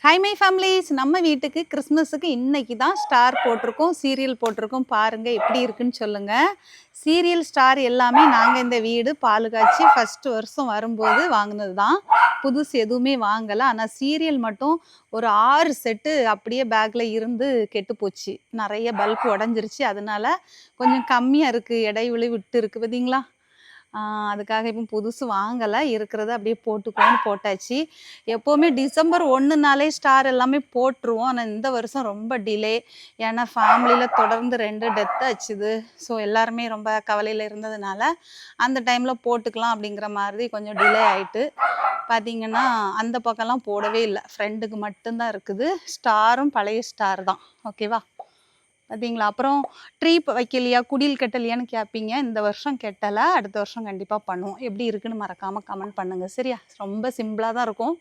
Hi my families, நம்ம வீட்டுக்கு கிறிஸ்மஸுக்கு இன்னைக்கு தான் ஸ்டார் போட்டிருக்கோம், சீரியல் போட்டிருக்கோம். பாருங்க எப்படி இருக்குன்னு சொல்லுங்க. சீரியல் ஸ்டார் எல்லாமே நாங்கள் இந்த வீடு பால் காய்ச்சி ஃபஸ்ட்டு வருஷம் வரும்போது வாங்கினது தான். புதுசு எதுவுமே வாங்கலை. ஆனால் சீரியல் மட்டும் ஒரு 6 செட்டு அப்படியே பேக்கில் இருந்து கெட்டு போச்சு. நிறைய பல்ப் உடஞ்சிருச்சு. அதனால கொஞ்சம் கம்மியாக இருக்குது, இடைவெளி விட்டு இருக்குது பார்த்தீங்களா. அதுக்காக இப்போ புதுசு வாங்கலை, இருக்கிறத அப்படியே போட்டுக்கோன்னு போட்டாச்சு. எப்போவுமே டிசம்பர் 1 ஸ்டார் எல்லாமே போட்டுருவோம். ஆனால் இந்த வருஷம் ரொம்ப டிலே. ஏன்னா ஃபேமிலியில் தொடர்ந்து 2 டெத் ஆச்சுது. ஸோ எல்லாருமே ரொம்ப கவலையில் இருந்ததுனால அந்த டைமில் போட்டுக்கலாம் அப்படிங்கிற மாதிரி கொஞ்சம் டிலே ஆகிட்டு பார்த்தீங்கன்னா அந்த பக்கம்லாம் போடவே இல்லை. ஃப்ரெண்டுக்கு மட்டும்தான் இருக்குது. ஸ்டாரும் பழைய ஸ்டார் தான். ஓகேவா பார்த்தீங்களா. அப்புறம் ட்ரீ வைக்கலையா, குடில் கட்டலையான்னு கேட்பீங்க. இந்த வருஷம் கெட்டலை, அடுத்த வருஷம் கண்டிப்பாக பண்ணுவோம். எப்படி இருக்குன்னு மறக்காமல் கமெண்ட் பண்ணுங்கள். சரியா. ரொம்ப சிம்பிளாக தான் இருக்கும்.